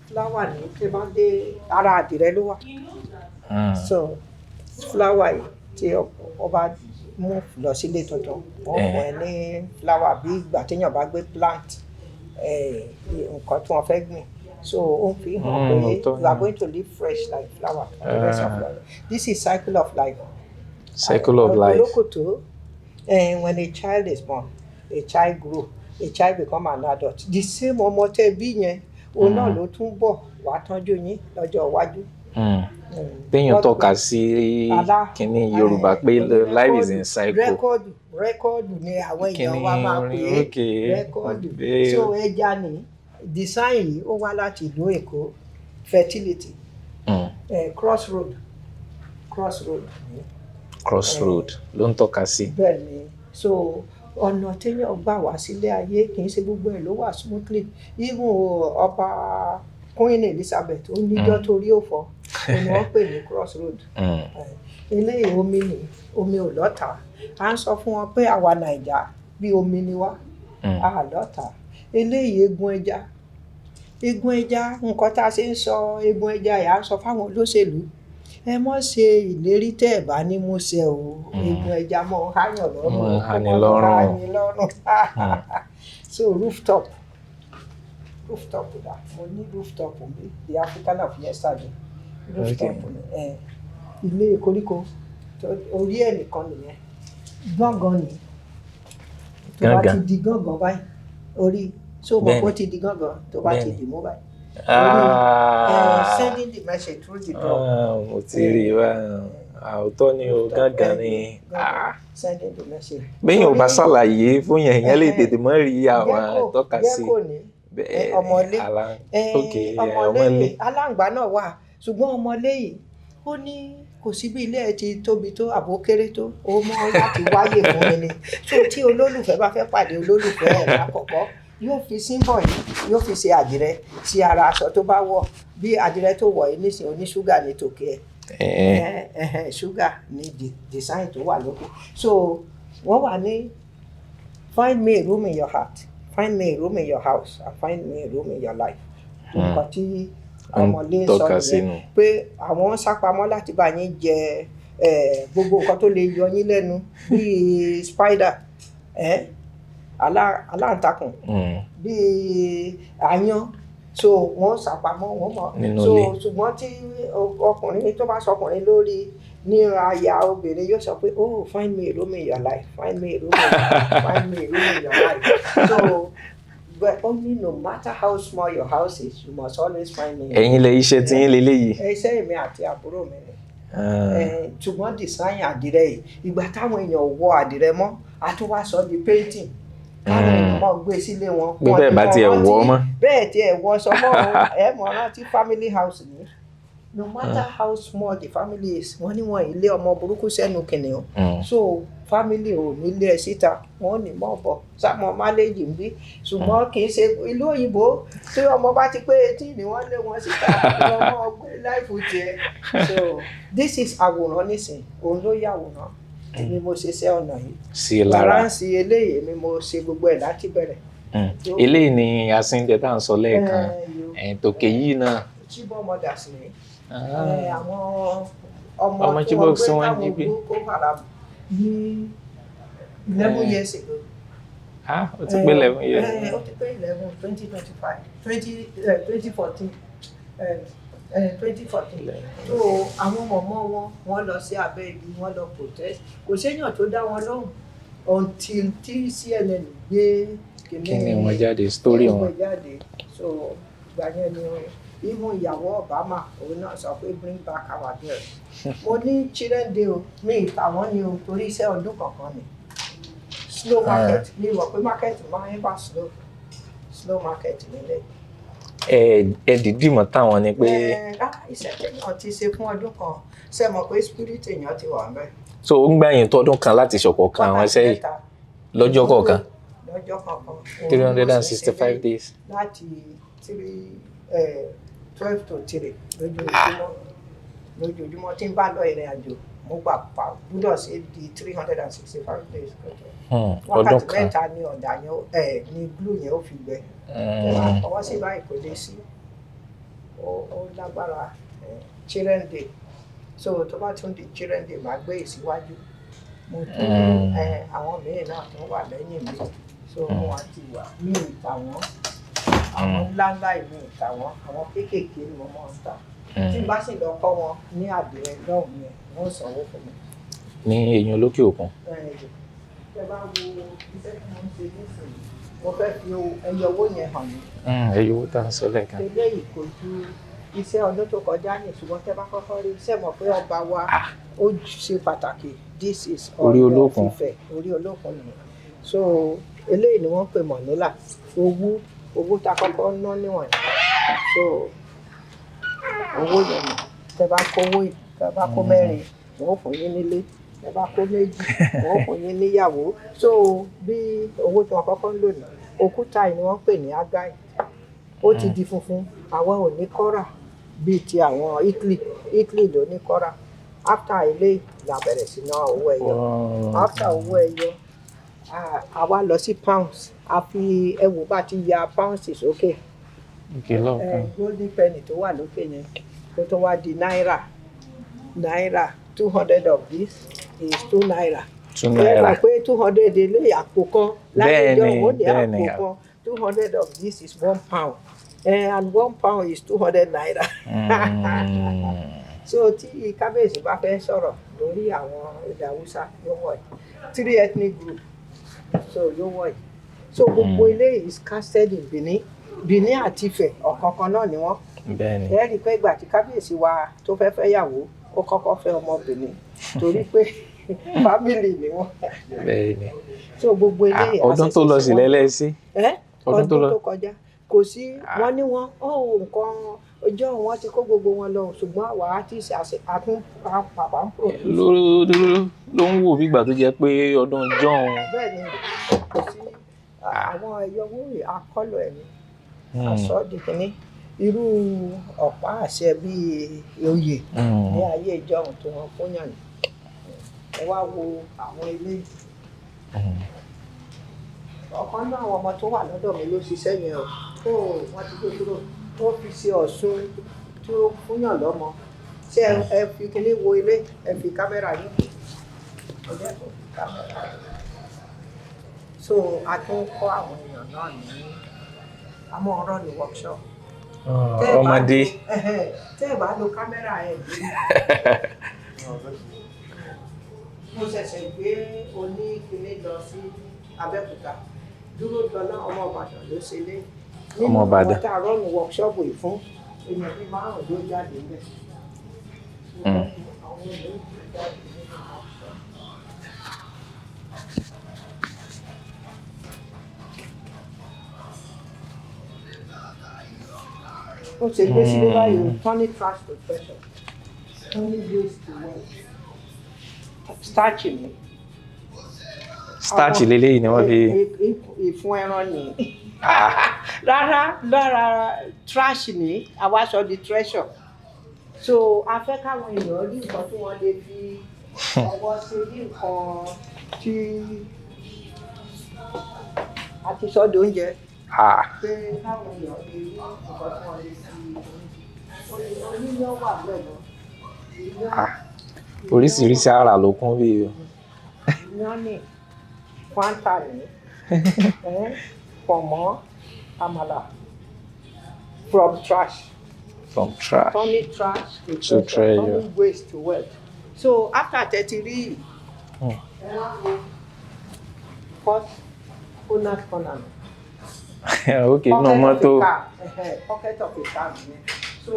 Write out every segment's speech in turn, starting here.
flower ní tí bá dé ara àdìrẹ ló wà. So flower yìí tí ọba mú lọ sílé tuntun wọ́n fún ẹ ní flower bí ìgbà téèyàn bá gbé plant nǹkan tí wọ́n fẹ́ gbìn. So ó fi hàn pé you are going to live fresh like flower for the rest of your life. This is cycle of life. Cycle of life. When a child is born, a child grow, a child become an adult. The same ọmọ tẹ́ bí yẹn òun náà ló tún bọ̀ wá tọ́jú yín lọ́jọ́ iwájú. Téèyàn tọ́ka sí kíní Yorùbá pé life is in cycle. Rẹ́kọ́ọ̀dù ni àwọn èèyàn wa máa pè é rẹ́kọ́ọ̀dù. So ẹja ni design yìí ó wá láti ìlú Èkó fertility crossroad ló ń tọ́ka sí. Bẹ́ẹ̀ ni so ọ̀nà téèyàn gbà wá sílé ayé kì í ṣe gbogbo ẹ̀ ló wà smoothly. Even ọba Queen Elizabeth ó níjọ́ torí ó fọ́ ni wọ́n pè ní crossroad. Eléyìí omi ò lọ́tà. À ń sọ fún wọn pé àwa Nàìjà bí omi ni wá a lọ́tà. Eléyìí egun ẹja nǹkan tá a ṣe ń sọ egun ẹja yà á sọ fáwọn olóṣèlú ẹ mọ̀ ṣe ìlérí tẹ́ ẹ̀ bá ní múṣẹ o egun ẹja mọ̀ háyàn lọ́rùn. So rooftop da mo ní rooftop mi the African of yesterday rooftop ilé koríko orí ẹ̀ nìkan nìyẹn gángan ni tó bá ti di gángan báyìí orí so mo kó ti di gángan tó bá ti di mú báyìí sending the message through the door. Mo ti rí wa àwòtọ́ ni o gángan ni. Sending the message. Bẹ́ẹ̀ ò bá ṣàlàyé fún yẹn ìyẹn lè tètè mọ́ rí àwọn tọ́ka sí. Ọmọlé aláǹgbá náà wà ṣùgbọ́n ọmọlé yìí ó ní kò sí bí ilé ẹ ti tóbi tó àbó kéré tó ó mọ́ láti wáyè fún mi ni. So tí olólùfẹ́ bá fẹ́ pàdé olólùfẹ́ ẹ̀ lákọ̀ọ́kọ́ yóò fi símbọ̀ yìí yóò fi ṣe àdìrẹ sí ara aṣọ tó bá wọ̀ bí àdìrẹ tó wọ̀ yìí nísìnyí oníṣúgà ní tòkè ẹ̀ ṣúgà ní design tó wà lókè. So wọ́n wà ní find me a room in your heart, find me a room in your house, and find me a room in your life. Nǹkan tí ọmọlé sọ nìyẹn pé àwọn sápamọ́ láti bá yín jẹ gbogbo nǹkan tó lè yọ yín lẹ́nu bíi spider aláǹtakùn bíi àyàn so wọ́n sápamọ́ wọ́n mọ̀ so ṣùgbọ́n tí ọkùnrin tó bá sọkùnrin lórí ní aya obìnrin yóò sọ pé oh find me a room in your life, find me a room in your life, find me a room in your life. So but only no matter how small your house is, you must always find me. Ẹ̀yin lè iṣẹ́ tí yín leléyìí. Iṣẹ́ mi àti àbúrò mi ni. Ṣùgbọ́n design àdìrẹ yìí ìgbà táwọn èèyàn wọ àdìrẹ mọ́ a tún wá sọ di painting. Káwọn èèyàn mọ̀ gbé sílé wọn. Bí bẹ́ẹ̀ bá tiẹ̀ wọ́ mọ́. Bẹ́ẹ̀ tiẹ̀ wọ́ sọmọ́ ẹ mọ̀ rántí family house ni. No matter how small the family is, wọ́n ní wọn ilé ọmọ burúkú sẹ́nu kìnìún. So family ò nílé ẹ síta wọ́n ní mọ̀ bọ̀ sáwọn máléjì ń bí ṣùgbọ́n kì í ṣe ìlú òyìnbó tí ọmọ bá ti pé 18 ni wọ́n lé wọn síta ọmọ gbé láìpù tiẹ̀. So this is àwòrán nísìn òun ló yàwòrán èmi mo ṣe iṣẹ́ ọ̀nà yìí. Sí lára ń ṣe eléyìí èmi mo ṣe gbogbo ẹ̀ láti bẹ̀rẹ̀. Eléyìí ni asíndẹ tá à ń sọ lẹ́ẹ̀kan tòkè yìí náà. Chibok mothers ni àwọn ọmọ tí Chibok wọ́n wọ́n gbé jí gbé táwọn Boko Haram ní 11 years ago. Ó ti pé 11 years. Ó ti pé 11 2025 2014 so àwọn ọmọ wọn lọ sí abẹ́ igi wọ́n lọ protest kò séèyàn tó dá wọn lóhùn until tí CNN gbé kíni wọn jáde story wọn jáde. So ìgbà yẹn ni ìmú ìyàwó Obama òun náà sọ pé bring back our girls. Mo ní children day o mi ìtàwọn ni o torí iṣẹ́ ọdún kankan ni slow market ní ìwọ̀ pé market máa ń bá slow market nílẹ̀. Ẹ dìdí mọ̀ táwọn ni pé. Iṣẹ́ téèyàn ti ṣe fún ọdún kan ṣe mọ̀ pé spirit èèyàn ti wà ńbẹ̀. So ó ń gbà yín tọ́dún kan láti ṣọ̀pọ̀ kan àwọn iṣẹ́ yìí lọ́jọ́ kọ̀ọ̀kan. Lọ́jọ́ kọ̀ọ̀kan. 365 days. Láti 12 to 3 lójoojúmọ́ tí n bá lọ ìrìn àjò mo gbà pa gbúdọ̀ sí di 365 days. Ọdún kan. Wákàtí mẹ́ta ni ọ̀dà yẹn ni blue yẹn ó fi gbẹ. Ọwọ́ sí báyìí kò lè sí. ó lágbára children day so tó bá tún di children day máa gbé ìsíwájú mo tún àwọn míì náà tó wà lẹ́yìn mi so wọ́n ti wà ní ìta wọn àwọn ńláńlá ìlú ìta wọn àwọn kéékèèké ni mo máa ń ta tí bá sì lọ kọ́ wọn ní àdìrẹ lọ́hùn yẹn wọ́n sanwó fún mi. ní èèyàn olókè òkun. ẹ bá wo iṣẹ́ tí mo ń ṣe nísìnyí mo fẹ́ fi ẹyọ owó yẹn hàn mí. ẹyọ owó tá a sọ lẹ́ẹ̀kan. eléyìí kò ju iṣẹ́ ọdún tó kọjá ní ṣùgbọ́n tẹ́ bá kọ́kọ́ rí iṣẹ́ mọ̀ pé ọba wa ó ṣe pàtàkì this is orí olókun Ifẹ̀ orí olókun nìyẹn so eléyìí ni wọ́n pè mọ̀nílà owó tá a kọ́kọ́ ná níwọ̀n so owó yẹn ni tẹ́ bá kówó yìí tẹ́ bá kó mẹ́rin wọ́n fún yín nílé tẹ́ bá kó méjì wọ́n fún yín níyàwó so bí owó tí wọ́n kọ́kọ́ ń lò ní òkúta yìí ni wọ́n pè ní agai ó ti di funfun àwọn ò ní kọ́rà bíi ti àwọn Italy ló ní kọ́rà after ilé la bẹ̀rẹ̀ sí ná owó ẹyọ after owó ẹyọ àwa lọ sí pounds a fi ẹwù bá ti ya pounds sókè golden penny tó wà lókè yẹn kó tó wá di náírà 200 of this is 2 naira. 2 naira. Ẹ pé 200 ilé àpò kan láti jọ òun ní àpò kan 200 of this is 1 pound and 1 pound is 200 naira. So tí kábíyèsí bá fẹ́ sọ̀rọ̀ lórí àwọn èdè Haúsá yóò wọ̀ yìí 3 ethnic group so yóò wọ̀ yìí so gbogbo ilé is casted in Benin àti Ifẹ̀ ọ̀kankan náà ni wọ́n. ẹ rí i pé ìgbà tí kábíyèsí wa tó fẹ́ fẹ́ yàwó ó kọ́kọ́ fẹ́ ọmọ Benin torí pé family ni wọ́n. so gbogbo ilé ọdún tó lọ sí lẹ́lẹ́sí. ọdún tó kọjá kò sí wọ́n ní wọ́n nǹkan ọjọ́ wọn ti kó gbogbo wọn lọ ṣùgbọ́n àwa á ti ṣe àtún pàpà ń pò. ló ń wò bí ìgbà tó jẹ́ pé ọdún john. bẹ́ẹ̀ ni kò sí àwọn ẹ̀yọ́wó àkọlù ẹ̀mí àsọdì kìíní irú ọ̀pá àṣẹ bíi oyè ní ayé ìjọhún tó wọn fún yàn ní ẹ wá wo àwọn ilé ọ̀kan náà àwọn ọmọ tó wà lọ́dọ̀ mi ló ṣiṣẹ́ yẹn o wọ́n ti gbé kúrò wọ́n fi ṣe Ọ̀ṣun tí ó fún yàn lọ́mọ ṣé ẹ fi kíní wo ilé ẹ fi kámẹ́rà yìí ọjọ́ tó fi kámẹ́rà yìí so a tún kọ́ àwọn èèyàn náà ní àmọ́ ọ̀rọ̀ ní workshop. ọmọdé. tẹ́ ẹ bá lo kámẹ́rà ẹ̀ bí. mo ṣẹ̀ṣẹ̀ gbé oníkíní lọ sí Abẹ́òkúta dúró dọ́là ọmọ Ìbàdàn ló ṣe lé. ọmọ Ìbàdàn. nínú ọ̀tá rọ́ọ̀nù workshop yìí fún èèyàn bíi márùn-ún ló jáde níbẹ̀. àwọn èèyàn ló jáde nínú workshop. ó ṣe gbé sílé báyìí turning trash to treasure turning waste to wealth starch ni. starch lélẹ́yìí ni wọ́n fi. ìfun ẹran ni rárá trash ni àwa sọ di treasure so a fẹ́ káwọn èèyàn rí nǹkan tí wọ́n lè fi ọwọ́ sí ní nǹkan tí a ti sọ di oúnjẹ. pé káwọn èèyàn lè rí nǹkan tí wọ́n lè fi oníyàn wà pẹ̀lú oríṣiríṣi ara ló kún bí o. iyán ní fanta ní pọ̀nmọ́ àmàlà from trash turning trash to treasure turning waste to wealth so after 33 first owner's corner. Okay, no mọ́tò. Pocket of a car nìyẹn. So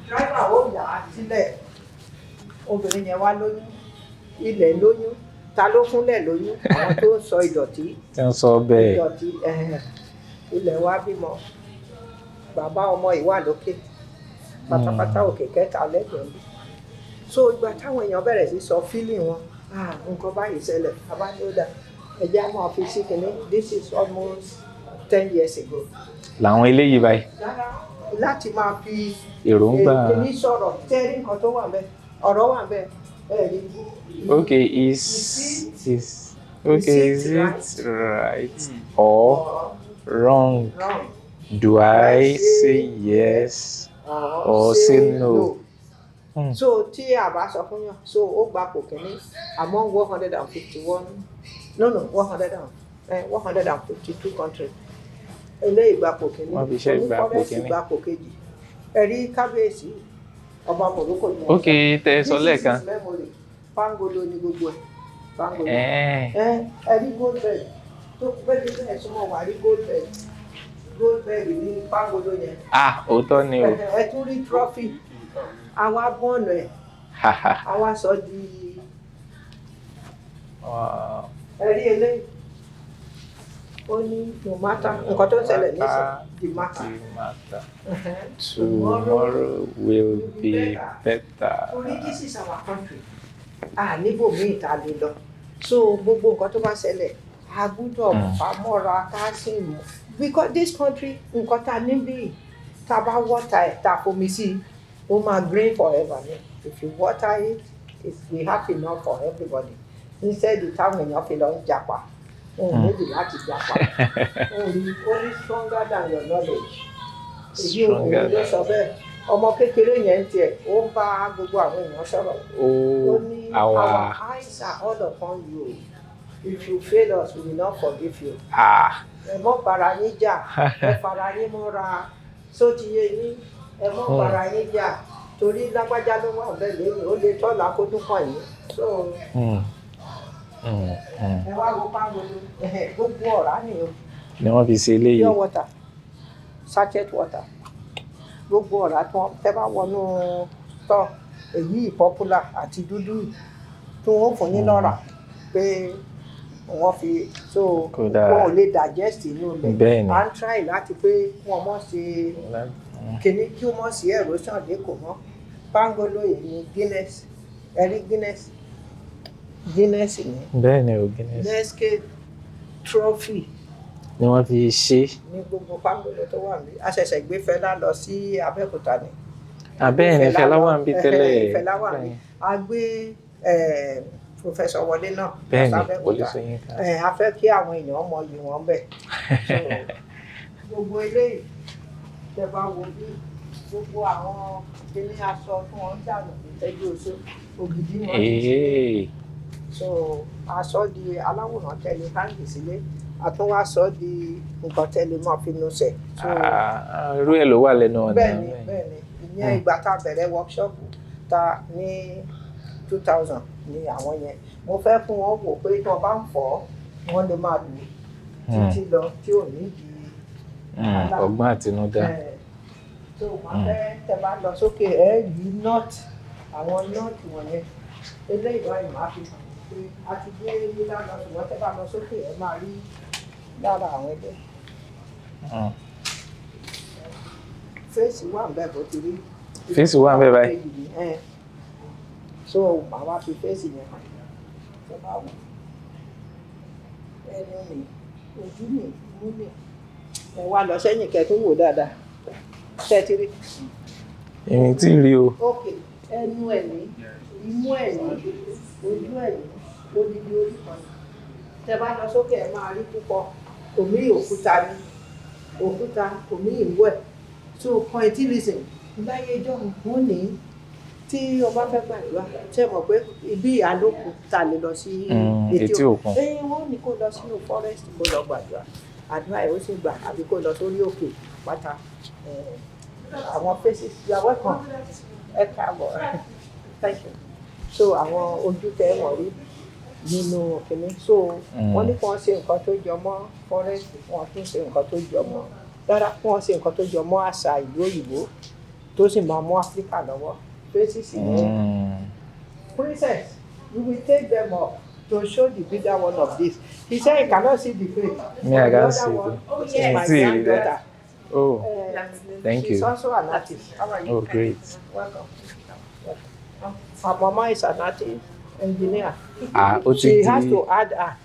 driver ó yà á sílẹ̀ obìnrin yẹn wá lóyún ilẹ̀ lóyún ta ló fúnlẹ̀ lóyún àwọn tó ń sọ ìdọ̀tí. tí wọ́n sọ bẹ́ẹ̀. ìdọ̀tí ilẹ̀ wa bímọ bàbá ọmọ ìwà lókè pátápátá òkè kẹta lẹ́gbẹ̀ẹ́ mi. So ìgbà táwọn èèyàn bẹ̀rẹ̀ sí sọ feeling wọn nǹkan báyìí ṣẹlẹ̀ abájọ́dá ẹ̀jẹ̀ á máa fi sí kìnní this is almost 10 years ago. làwọn eléyìí báyìí. láti máa fi èròǹgbà kìnní sọ̀rọ̀ tẹ́rí nǹkan tó wà bẹ́ẹ̀ ọ̀rọ̀ wà bẹ́ẹ̀ ẹ̀rí. Okay, is it right or wrong? Do I say yes or say no? So tí a bá sọ fún yàn, so ó gba kò kíní among 151 152 countries. Eléyìí gba kò kíní, onífọ́rẹ́sì gba kò kejì. Ẹ̀rí kábíyèsí ọba Morocco ni wọ́n. Ok, tẹ sọ lẹ́ẹ̀kan. Pangolo ni gbogbo ẹ̀. Pangolo. Ẹ̀rí Goldberg tó bẹ́ẹ̀ bẹ́ẹ̀ súnmọ́ wà rí Goldberg. Goldberg ní Pangolo yẹn. Òótọ́ ni o. Ẹ tún rí trophy. Àwọn abọ́ọ̀nù ẹ̀. Àwọn aṣọ di. Ẹ̀rí eléyìí. Ó ní no matter nǹkan tó ń ṣẹlẹ̀ nísìnyí the matter. Tomorrow will be better. Torí this is our country. Níbo míì ta lè lọ. So gbogbo nǹkan tó bá ṣẹlẹ̀ a gbúdọ̀ fàmọ́ra ká sì mú. Because this country nǹkan ta níbí ta bá water ẹ̀ ta fomi sí ó máa green forever ni. If you water it, we have enough for everybody. Instead táwọn èèyàn fi lọ ń japa. Maybe láti japa. Only stronger than your knowledge. Èyí ò ní ló sọ bẹ́ẹ̀. Ọmọ kékeré yẹn tiẹ̀ ó ń bá gbogbo àwọn èèyàn sọ̀rọ̀. Ó ní our eyes are all upon you. If you fail us, we will not forgive you. Ẹ mọ́ bara yín jà, ẹ fara yín mọ́ra, só ti yé yín, ẹ mọ́ bara yín jà, torí lágbájá ló wà bẹ́ẹ̀ lẹ́yìn, ó lè tọ́lá kó tún kàn yín. Ẹ wá wo Pangolo, gbogbo ọ̀rá ni wọ́n fi ṣe eléyìí. Pure water, sachet water, gbogbo ọ̀rá tí wọ́n tẹ́ bá wọnú tọ́ èyí popular àti dúdú tí wọ́n fún yín lọ́ra pé wọ́n fi so wọn ò lè digest inú rẹ̀. À ń try láti pé wọ́n mọ̀ ṣe kíní kí wọ́n mọ̀ sí erosion lẹ́kọ̀ọ́ mọ́. Pangolo yìí ni Guinness, ẹ̀rí Guinness ni. Bẹ́ẹ̀ ni o Guinness. Nescape trophy ni wọ́n fi ṣe. Ní gbogbo Pangolo tó wà níbí. A ṣẹ̀ṣẹ̀ gbé Fẹlá lọ sí Abẹ́òkúta ni. Bẹ́ẹ̀ ni Fẹlá wà níbí tẹ́lẹ̀. Fẹlá wà níbí. A gbé Professor Wọlé náà. Bẹ́ẹ̀ ni polisi yín ká. A fẹ́ kí àwọn èèyàn mọ iyì wọn bẹ̀. Gbogbo eléyìí tẹ́ bá wo bí gbogbo àwọn kíní aṣọ tí wọ́n ń dànù ìtẹ́jú oṣù ògidì wọn ti ṣe. So aṣọ di aláwòrán tẹ́lẹ̀ káńgì sílé àtúnwá sọ di nǹkan tẹ́lẹ̀ máa fi nu sẹ̀. Irú ẹ̀ ló wà lẹ́nu ọ̀nà. Bẹ́ẹ̀ni ìyẹn ìgbà tá a bẹ̀rẹ̀ workshop ta ní 2000 ni àwọn yẹn mo fẹ́ fún wọn wò pé tí wọ́n bá ń fọ́ wọ́n lè máa lò títí lọ tí ò ní di ọgbọ́n àtinúdá. tó máa fẹ́ tẹ́ bá lọ sókè ẹ̀ yí nọ́ọ̀tì àwọn nọ́ọ̀tì wọ̀nyẹn eléyìí báyìí máa fi hàn pé a ti gbé nílá lọ ṣùgbọ́n tẹ́ bá lọ sókè ẹ̀ máa rí lára àwọn ẹgbẹ́. Fèsì wà ń bẹ̀ bó ti rí. Fèsì wà ń bẹ̀ báyìí. So màá wá fi fèsì yẹn hàn tó bá wù. Ẹnu mi, ojú mi, imú mi. Ẹ wá lọ sẹ́yìn kẹ́ tó wò dáadáa. Ṣé ti rí? Èmi tí rí o. Ok, ẹnu ẹ̀ ní, imú ẹ̀ ní, ojú ẹ̀ ní, odidi orí kan. Tẹ́ bá lọ sókè ẹ máa rí púpọ̀. Omi òkúta ni, òkúta, omi ìwú ẹ̀. So pointillism, láyé ìjọ wọ́n ní tí ọba fẹ́ gbàdúrà ṣe mọ̀ pé ibi àlòkù ta lè lọ sí etí òkun. Wọ́n ní kó lọ sínú forest kó lọ gbàdúrà. Àdúrà ẹ̀ ó sì gbà àbí kó lọ sórí òkè pátá. Àwọn faces you are welcome. Ẹ káàbọ̀. Thank you. So àwọn ojú tẹ́ wọ̀n rí nínú kìnní. So wọ́n ní kí wọ́n ṣe nǹkan tó jọ mọ́ forest, wọ́n tún ṣe nǹkan tó jọ mọ́. Rárá kí wọ́n ṣe nǹkan tó jọ mọ́ àṣà ìlú òyìnbó tó sì máa mú Áfíríkà lọ́wọ́. Faces in Princess, you will take them up to show the bigger one of this. He said he cannot see the face. Me, I can see it. Oh, yes. My granddaughter. Oh, thank she's you. also an artist. How are you? Oh, great. Welcome. Her mama is an artist, engineer. She has to add art.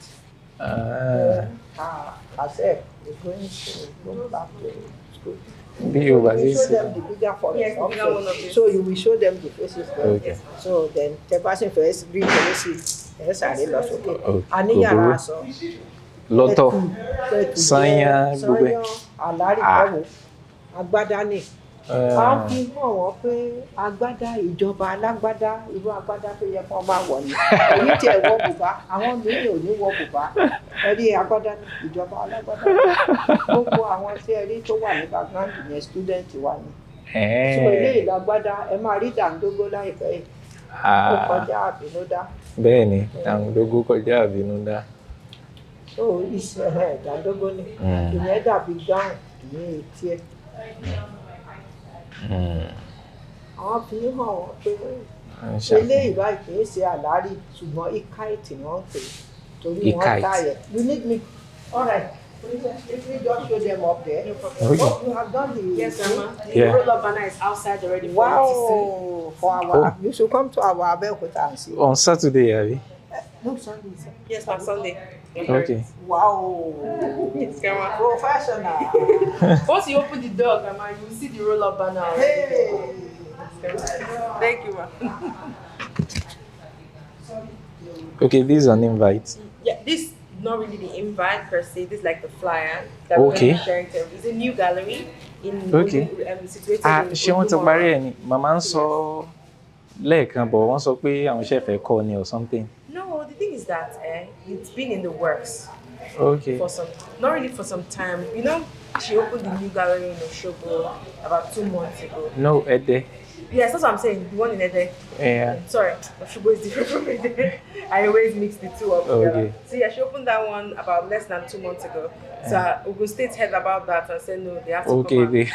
Herself is going to go back to school. Be over you show them the bigger forest. Yes, the bigger one of it. So you will show them the faces. Okay. So then the person first bring the faces. Yes, I love okay. Ani yara aṣọ. lọ́tọ̀ pẹ̀tù sányán gbogbo ẹ̀. àlárí Ah. ẹ̀wò agbádá ni. a ń fi hàn wọ́n pé agbádá ìjọba alágbádá irú agbádá tó yẹ kó máa wọ̀ ni èyí tí ẹ̀ wọ bùbá àwọn mìíràn ò ní wọ bùbá ẹ rí agbádá ní ìjọba alágbádá gbogbo àwọn tí ẹ rí tó wà ní background yẹn student wa ni so eléyìí lágbádá ẹ máa rí dàńdógó láìpẹ́ yìí ó kọjá àbínúdá. bẹ́ẹ̀ ni dàńdógó kọjá àbínúdá. so iṣẹ́ dàńdógó ni ìyẹn dàbí gáùn ìyẹn etí ẹ̀. àwọn fi hàn wọ́n pé eléyìí báyìí kì í ṣe àlárí ṣùgbọ́n ìkáìtì wọ́n ń pè torí wọ́n táyẹ̀. You need me? All right. If we just show them up there. Okay. Oh, you have done the Yes, Mama. The Yeah. roll-up banner is outside already. For you to wow for our you should come to our Abeokuta and see. On Saturday, abi? No, Sunday. Sir. see. Yes, on Sunday. Okay. Wow. Yes, Grandma. Professional. Once you open the door, Grandma, you will see the roll-up banner already. Hey. Thank you, Ma. Okay, this is an invite. Yeah, this is not really the invite per se. This is like the flyer that Okay. we're sharing. It's a new gallery in Okay. situated Ah, in ṣé wọ́n ti Ojúmọ́. parí ẹ̀ ni? Màmá ń sọ lẹ́ẹ̀kan bọ̀ wọ́n sọ pé àwọn iṣẹ́ fẹ́ kọ́ ni or something. No, the thing is that it's been in the works Okay. for some, not really for some time. You know, she opened the new gallery in Osogbo about 2 months ago. No, Ede. Yes, that's what I'm saying. The one in Ede. Yeah. Sorry, Osogbo is different from Ede. I always mix the two up together. Okay. So yeah, she opened that one about less than 2 months ago. So Ogun State heard about that and said no, they have to Okay. come They.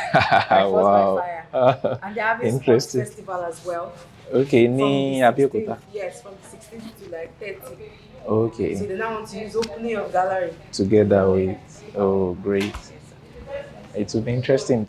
and Wow. by fire. And they're having a sports Interesting. festival as well. Okay, From ní the Abeokuta. 16th Yes, from the 16th to like 30. Okay. So they now want to use opening of gallery. Together with. Oh, great. It will be interesting.